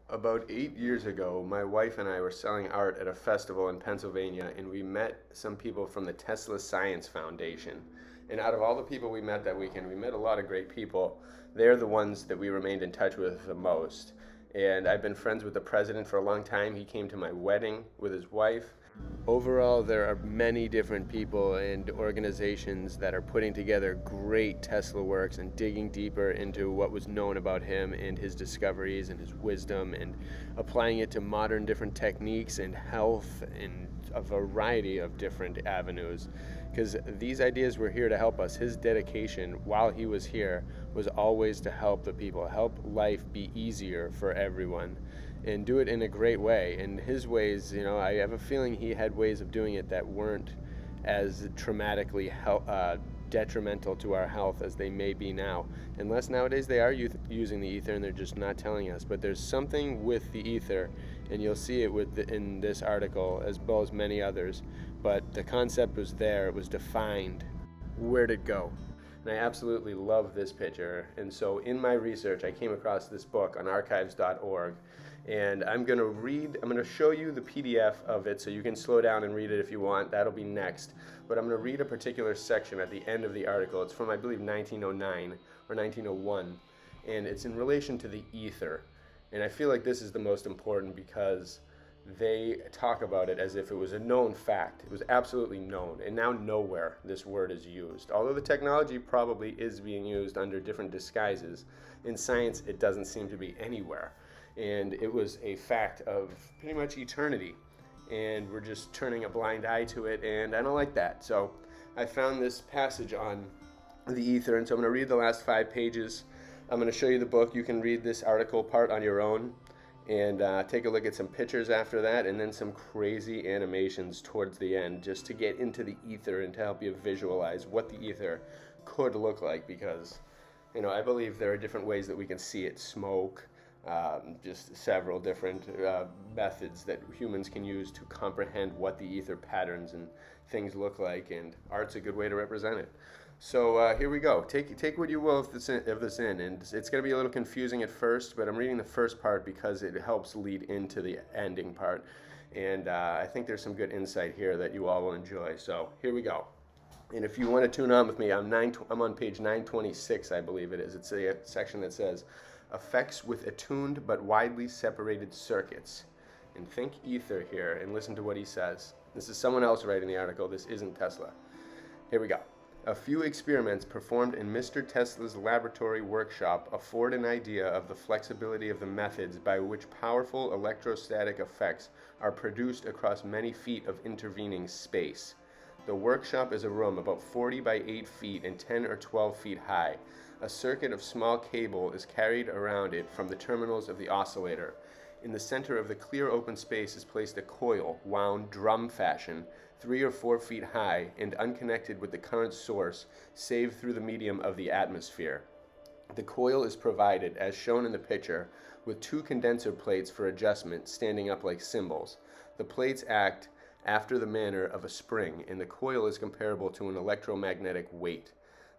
About 8 years ago, my wife and I were selling art at a festival in Pennsylvania, and we met some people from the Tesla Science Foundation. And out of all the people we met that weekend, we met a lot of great people. They're the ones that we remained in touch with the most. And I've been friends with the president for a long time. He came to my wedding with his wife. Overall, there are many different people and organizations that are putting together great Tesla works and digging deeper into what was known about him and his discoveries and his wisdom and applying it to modern different techniques and health and a variety of different avenues. Because these ideas were here to help us. His dedication while he was here was always to help the people, help life be easier for everyone, and do it in a great way. And his ways, I have a feeling he had ways of doing it that weren't as traumatically detrimental to our health as they may be now. Unless nowadays they are using the ether and they're just not telling us. But there's something with the ether, and you'll see it in this article as well as many others. But the concept was there, it was defined. Where'd it go? And I absolutely love this picture. And so in my research, I came across this book on archives.org. And I'm going to show you the PDF of it so you can slow down and read it if you want. That'll be next. But I'm going to read a particular section at the end of the article. It's from, I believe, 1909 or 1901. And it's in relation to the ether. And I feel like this is the most important because they talk about it as if it was a known fact. It was absolutely known. And now nowhere this word is used. Although the technology probably is being used under different disguises, in science it doesn't seem to be anywhere. And it was a fact of pretty much eternity. And we're just turning a blind eye to it, and I don't like that. So I found this passage on the ether, and so I'm going to read the last 5 pages. I'm going to show you the book. You can read this article part on your own and take a look at some pictures after that, and then some crazy animations towards the end just to get into the ether and to help you visualize what the ether could look like, because I believe there are different ways that we can see it. Smoke, just several different methods that humans can use to comprehend what the ether patterns and things look like, and art's a good way to represent it. So here we go. Take what you will of this in, and it's going to be a little confusing at first, but I'm reading the first part because it helps lead into the ending part, and I think there's some good insight here that you all will enjoy. So here we go. And if you want to tune on with me, I'm on page 926, I believe it is. It's a section that says, effects with attuned but widely separated circuits. And think ether here and listen to what he says. This is someone else writing the article. This isn't Tesla. Here we go. A few experiments performed in Mr. Tesla's laboratory workshop afford an idea of the flexibility of the methods by which powerful electrostatic effects are produced across many feet of intervening space. The workshop is a room about 40 by 8 feet and 10 or 12 feet high. A circuit of small cable is carried around it from the terminals of the oscillator. In the center of the clear open space is placed a coil, wound drum fashion, 3 or 4 feet high and unconnected with the current source, save through the medium of the atmosphere. The coil is provided, as shown in the picture, with 2 condenser plates for adjustment standing up like cymbals. The plates act after the manner of a spring, and the coil is comparable to an electromagnetic weight.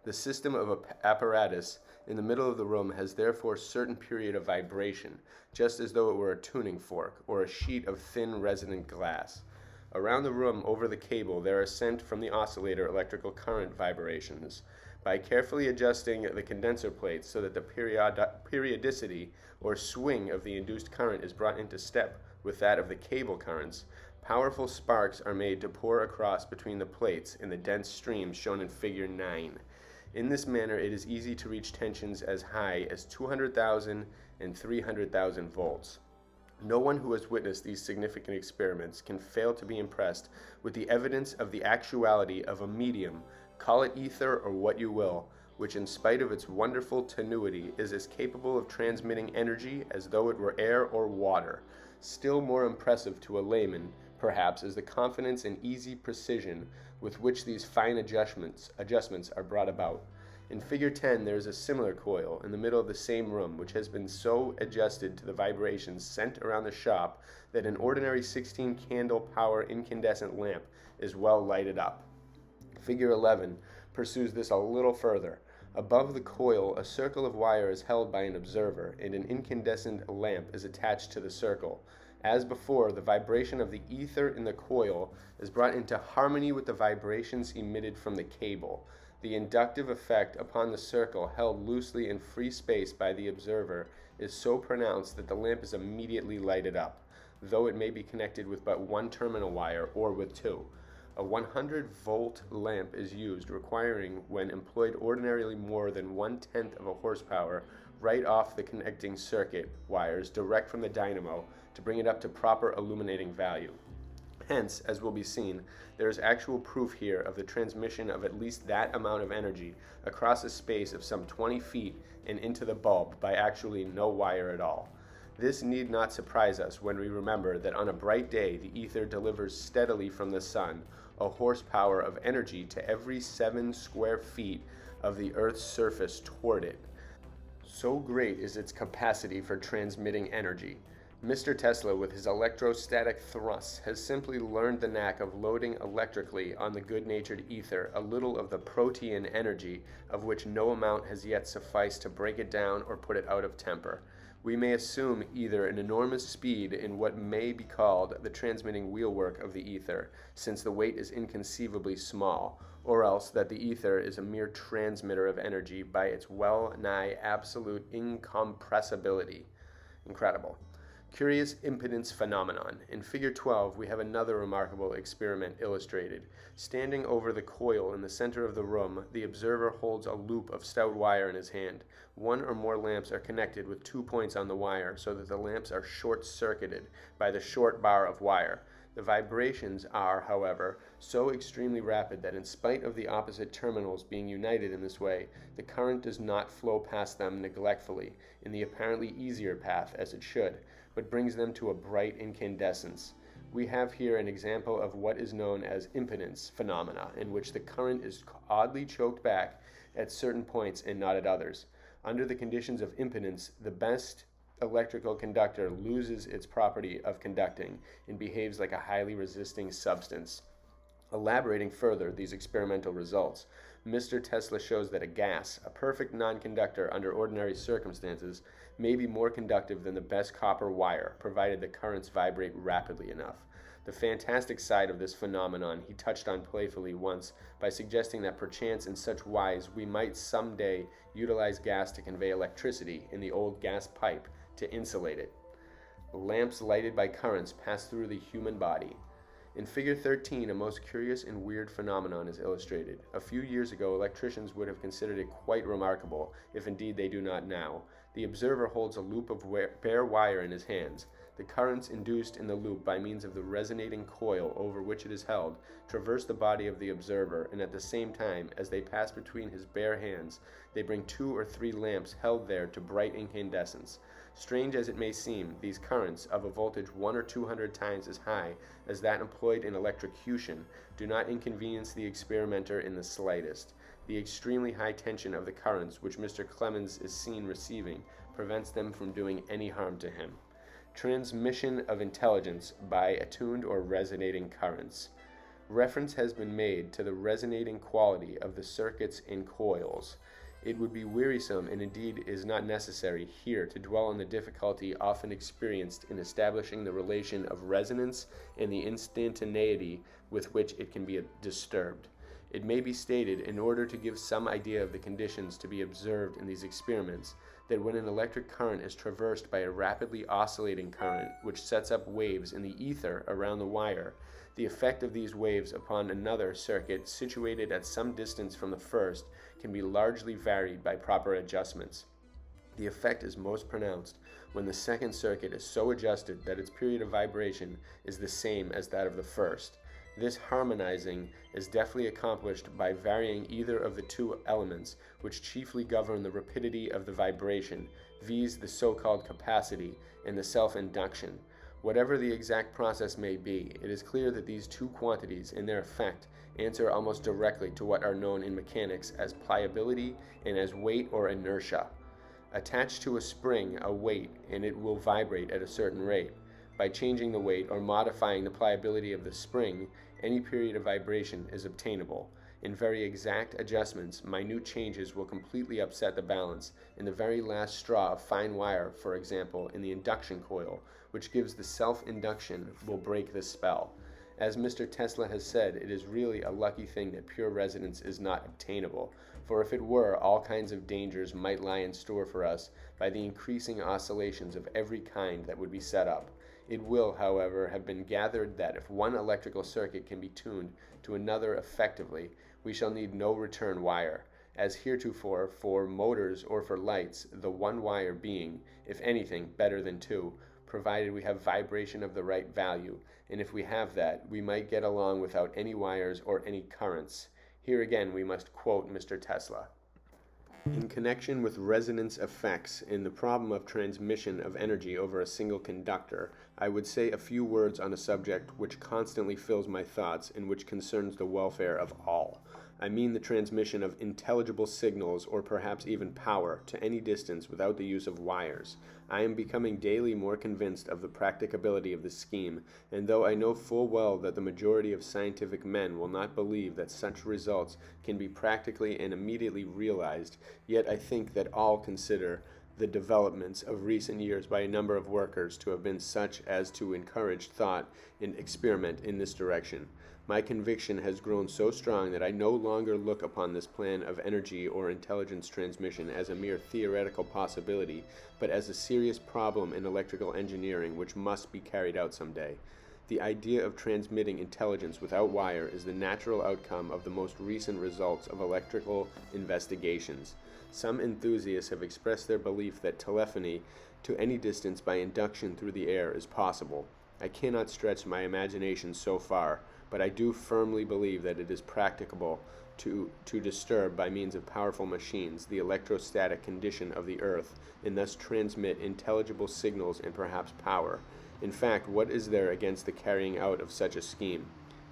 The system of apparatus in the middle of the room has therefore a certain period of vibration, just as though it were a tuning fork or a sheet of thin resonant glass. Around the room over the cable there are sent from the oscillator electrical current vibrations. By carefully adjusting the condenser plates so that the periodicity or swing of the induced current is brought into step with that of the cable currents, powerful sparks are made to pour across between the plates in the dense streams shown in figure 9. In this manner it is easy to reach tensions as high as 200,000 and 300,000 volts. No one who has witnessed these significant experiments can fail to be impressed with the evidence of the actuality of a medium, call it ether or what you will, which in spite of its wonderful tenuity is as capable of transmitting energy as though it were air or water. Still more impressive to a layman, perhaps, is the confidence and easy precision with which these fine adjustments are brought about. In figure 10 there is a similar coil in the middle of the same room, which has been so adjusted to the vibrations sent around the shop that an ordinary 16 candle power incandescent lamp is well lighted up. Figure 11 pursues this a little further. Above the coil, a circle of wire is held by an observer, and an incandescent lamp is attached to the circle. As before, the vibration of the ether in the coil is brought into harmony with the vibrations emitted from the cable. The inductive effect upon the circle held loosely in free space by the observer is so pronounced that the lamp is immediately lighted up, though it may be connected with but one terminal wire or with two. A 100-volt lamp is used, requiring, when employed, ordinarily more than 1/10 of a horsepower right off the connecting circuit wires direct from the dynamo to bring it up to proper illuminating value. Hence, as will be seen, there is actual proof here of the transmission of at least that amount of energy across a space of some 20 feet and into the bulb by actually no wire at all. This need not surprise us when we remember that on a bright day the ether delivers steadily from the sun a horsepower of energy to every 7 square feet of the Earth's surface toward it. So great is its capacity for transmitting energy. Mr. Tesla, with his electrostatic thrusts, has simply learned the knack of loading electrically on the good-natured ether a little of the protean energy of which no amount has yet sufficed to break it down or put it out of temper. We may assume either an enormous speed in what may be called the transmitting wheelwork of the ether, since the weight is inconceivably small, or else that the ether is a mere transmitter of energy by its well-nigh absolute incompressibility. Incredible. Curious impedance phenomenon. In Figure 12, we have another remarkable experiment illustrated. Standing over the coil in the center of the room, the observer holds a loop of stout wire in his hand. One or more lamps are connected with 2 points on the wire so that the lamps are short-circuited by the short bar of wire. The vibrations are, however, so extremely rapid that in spite of the opposite terminals being united in this way, the current does not flow past them neglectfully in the apparently easier path as it should, but brings them to a bright incandescence. We have here an example of what is known as impedance phenomena, in which the current is oddly choked back at certain points and not at others. Under the conditions of impedance, the best electrical conductor loses its property of conducting and behaves like a highly resisting substance. Elaborating further these experimental results, Mr. Tesla shows that a gas, a perfect non-conductor under ordinary circumstances, may be more conductive than the best copper wire, provided the currents vibrate rapidly enough. The fantastic side of this phenomenon he touched on playfully once by suggesting that perchance in such wise we might some day utilize gas to convey electricity in the old gas pipe to insulate it. Lamps lighted by currents pass through the human body. In Figure 13, a most curious and weird phenomenon is illustrated. A few years ago, electricians would have considered it quite remarkable, if indeed they do not now. The observer holds a loop of bare wire in his hands. The currents induced in the loop by means of the resonating coil over which it is held traverse the body of the observer, and at the same time, as they pass between his bare hands, they bring 2 or 3 lamps held there to bright incandescence. Strange as it may seem, these currents, of a voltage 100 or 200 times as high as that employed in electrocution, do not inconvenience the experimenter in the slightest. The extremely high tension of the currents which Mr. Clemens is seen receiving prevents them from doing any harm to him. Transmission of intelligence by attuned or resonating currents. Reference has been made to the resonating quality of the circuits in coils. It would be wearisome, and indeed is not necessary, here to dwell on the difficulty often experienced in establishing the relation of resonance and the instantaneity with which it can be disturbed. It may be stated, in order to give some idea of the conditions to be observed in these experiments, that when an electric current is traversed by a rapidly oscillating current which sets up waves in the ether around the wire, the effect of these waves upon another circuit situated at some distance from the first can be largely varied by proper adjustments. The effect is most pronounced when the second circuit is so adjusted that its period of vibration is the same as that of the first. This harmonizing is deftly accomplished by varying either of the 2 elements which chiefly govern the rapidity of the vibration, viz. The so-called capacity and the self-induction. Whatever the exact process may be, it is clear that these 2 quantities in their effect answer almost directly to what are known in mechanics as pliability and as weight or inertia. Attach to a spring a weight and it will vibrate at a certain rate. By changing the weight or modifying the pliability of the spring, any period of vibration is obtainable. In very exact adjustments, minute changes will completely upset the balance, and the very last straw of fine wire, for example, in the induction coil, which gives the self-induction, will break the spell. As Mr. Tesla has said, it is really a lucky thing that pure resonance is not obtainable, for if it were, all kinds of dangers might lie in store for us by the increasing oscillations of every kind that would be set up. It will, however, have been gathered that if one electrical circuit can be tuned to another effectively, we shall need no return wire, as heretofore for motors or for lights, the one wire being, if anything, better than two, provided we have vibration of the right value, and if we have that, we might get along without any wires or any currents. Here again we must quote Mr. Tesla. In connection with resonance effects in the problem of transmission of energy over a single conductor, I would say a few words on a subject which constantly fills my thoughts and which concerns the welfare of all. I mean the transmission of intelligible signals or perhaps even power to any distance without the use of wires. I am becoming daily more convinced of the practicability of the scheme, and though I know full well that the majority of scientific men will not believe that such results can be practically and immediately realized, yet I think that all consider the developments of recent years by a number of workers to have been such as to encourage thought and experiment in this direction. My conviction has grown so strong that I no longer look upon this plan of energy or intelligence transmission as a mere theoretical possibility, but as a serious problem in electrical engineering which must be carried out someday. The idea of transmitting intelligence without wire is the natural outcome of the most recent results of electrical investigations. Some enthusiasts have expressed their belief that telephony to any distance by induction through the air is possible. I cannot stretch my imagination so far, but I do firmly believe that it is practicable to disturb by means of powerful machines the electrostatic condition of the earth and thus transmit intelligible signals and perhaps power. In fact, what is there against the carrying out of such a scheme?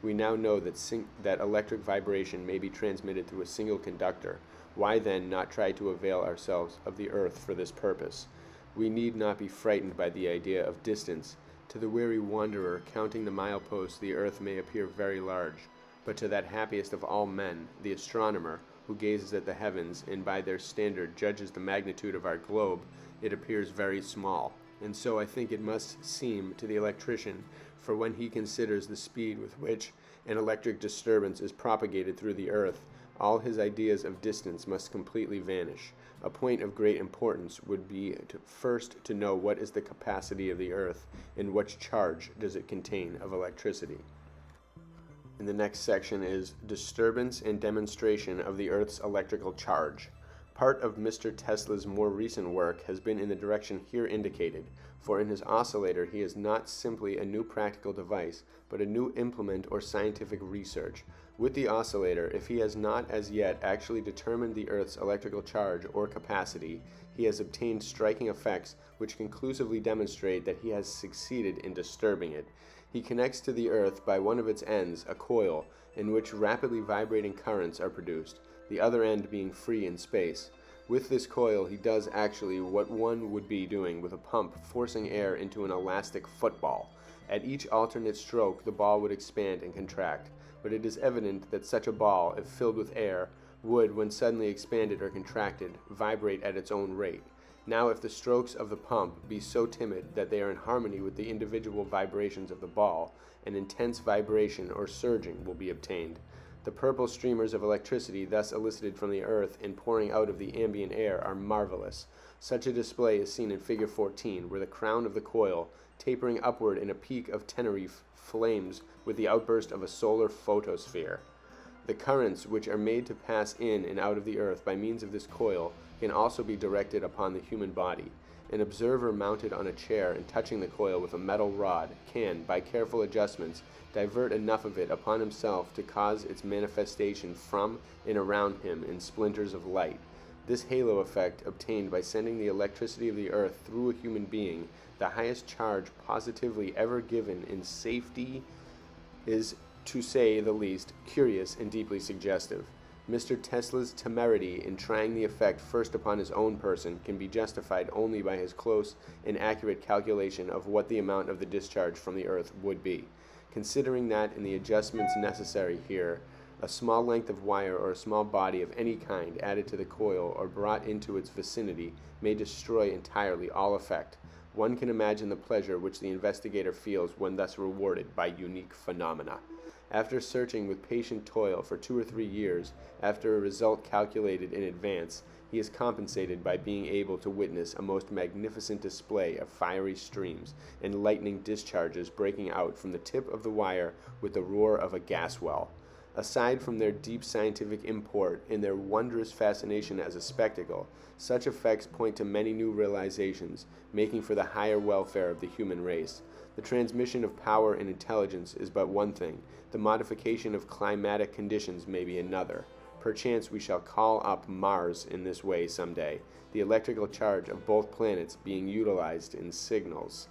We now know that electric vibration may be transmitted through a single conductor. Why then not try to avail ourselves of the earth for this purpose? We need not be frightened by the idea of distance. To the weary wanderer, counting the mileposts, the earth may appear very large, but to that happiest of all men, the astronomer, who gazes at the heavens and by their standard judges the magnitude of our globe, it appears very small. And so I think it must seem to the electrician, for when he considers the speed with which an electric disturbance is propagated through the earth, all his ideas of distance must completely vanish. A point of great importance would be first to know what is the capacity of the earth and what charge does it contain of electricity. And the next section is Disturbance and Demonstration of the Earth's Electrical Charge. Part of Mr. Tesla's more recent work has been in the direction here indicated, for in his oscillator he is not simply a new practical device, but a new implement or scientific research. With the oscillator, if he has not as yet actually determined the Earth's electrical charge or capacity, he has obtained striking effects which conclusively demonstrate that he has succeeded in disturbing it. He connects to the Earth by one of its ends a coil in which rapidly vibrating currents are produced, the other end being free in space. With this coil he does actually what one would be doing with a pump forcing air into an elastic football. At each alternate stroke the ball would expand and contract, but it is evident that such a ball, if filled with air, would, when suddenly expanded or contracted, vibrate at its own rate. Now if the strokes of the pump be so timid that they are in harmony with the individual vibrations of the ball, an intense vibration or surging will be obtained. The purple streamers of electricity thus elicited from the earth and pouring out of the ambient air are marvelous. Such a display is seen in Figure 14, where the crown of the coil, tapering upward in a peak of Tenerife, flames with the outburst of a solar photosphere. The currents which are made to pass in and out of the earth by means of this coil can also be directed upon the human body. An observer mounted on a chair and touching the coil with a metal rod can, by careful adjustments, divert enough of it upon himself to cause its manifestation from and around him in splinters of light. This halo effect, obtained by sending the electricity of the earth through a human being, the highest charge positively ever given in safety, is, to say the least, curious and deeply suggestive. Mr. Tesla's temerity in trying the effect first upon his own person can be justified only by his close and accurate calculation of what the amount of the discharge from the earth would be. Considering that in the adjustments necessary here A small length of wire or a small body of any kind added to the coil or brought into its vicinity may destroy entirely all effect. One can imagine the pleasure which the investigator feels when thus rewarded by unique phenomena. After searching with patient toil for 2 or 3 years, after a result calculated in advance, he is compensated by being able to witness a most magnificent display of fiery streams and lightning discharges breaking out from the tip of the wire with the roar of a gas well. Aside from their deep scientific import and their wondrous fascination as a spectacle, such effects point to many new realizations, making for the higher welfare of the human race. The transmission of power and intelligence is but one thing. The modification of climatic conditions may be another. Perchance we shall call up Mars in this way some day, the electrical charge of both planets being utilized in signals.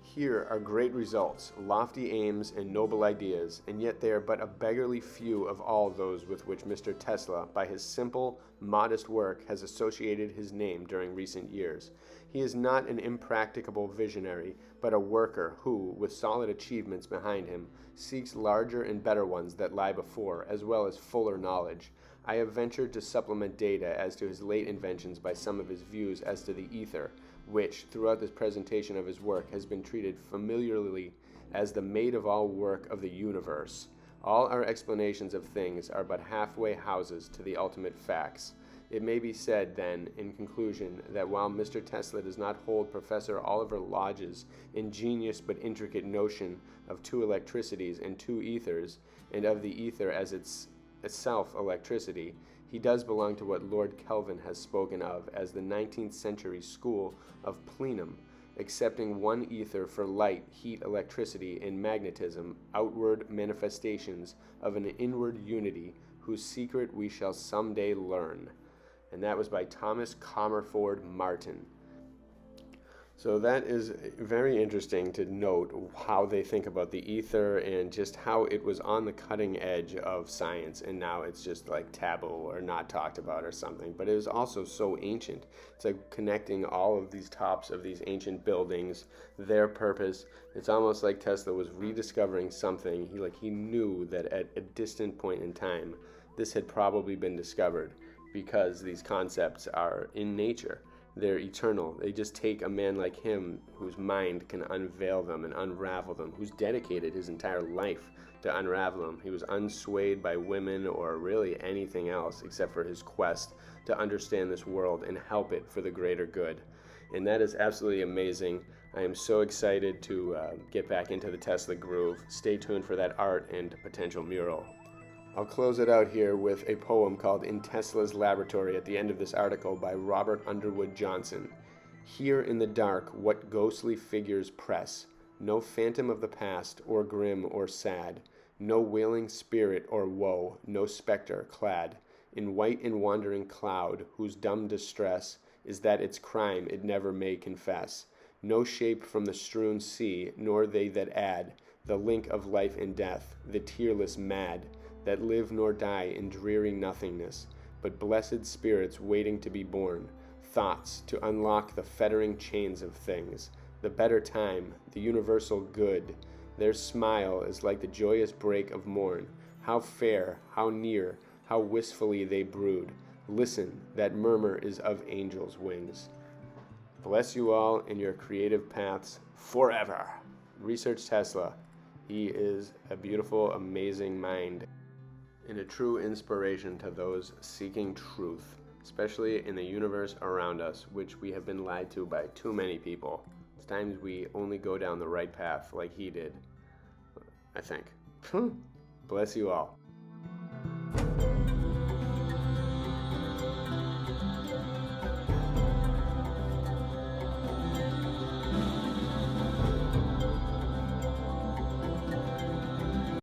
Here are great results, lofty aims, and noble ideas, and yet they are but a beggarly few of all those with which Mr. Tesla, by his simple, modest work, has associated his name during recent years. He is not an impracticable visionary, but a worker who, with solid achievements behind him, seeks larger and better ones that lie before, as well as fuller knowledge. I have ventured to supplement data as to his late inventions by some of his views as to the ether, which, throughout this presentation of his work, has been treated familiarly as the maid-of-all work of the universe. All our explanations of things are but halfway houses to the ultimate facts. It may be said, then, in conclusion, that while Mr. Tesla does not hold Professor Oliver Lodge's ingenious but intricate notion of 2 electricities and 2 ethers, and of the ether as itself electricity, he does belong to what Lord Kelvin has spoken of as the 19th century school of plenum, accepting one ether for light, heat, electricity, and magnetism, outward manifestations of an inward unity whose secret we shall some day learn. And that was by Thomas Comerford Martin. So that is very interesting to note how they think about the ether and just how it was on the cutting edge of science, and now it's just like taboo or not talked about or something. But it was also so ancient. It's like connecting all of these tops of these ancient buildings, their purpose. It's almost like Tesla was rediscovering something. He knew that at a distant point in time, this had probably been discovered because these concepts are in nature. They're eternal. They just take a man like him whose mind can unveil them and unravel them, who's dedicated his entire life to unravel them. He was unswayed by women or really anything else except for his quest to understand this world and help it for the greater good. And that is absolutely amazing. I am so excited to get back into the Tesla groove. Stay tuned for that art and potential mural. I'll close it out here with a poem called In Tesla's Laboratory at the end of this article by Robert Underwood Johnson. Here in the dark, what ghostly figures press? No phantom of the past, or grim or sad. No wailing spirit or woe, no spectre clad in white and wandering cloud, whose dumb distress is that its crime it never may confess. No shape from the strewn sea, nor they that add the link of life and death, the tearless mad, that live nor die in dreary nothingness, but blessed spirits waiting to be born, thoughts to unlock the fettering chains of things, the better time, the universal good. Their smile is like the joyous break of morn. How fair, how near, how wistfully they brood. Listen, that murmur is of angels' wings. Bless you all in your creative paths forever. Research Tesla. He is a beautiful, amazing mind and a true inspiration to those seeking truth, especially in the universe around us, which we have been lied to by too many people. It's times we only go down the right path like he did, I think. Bless you all.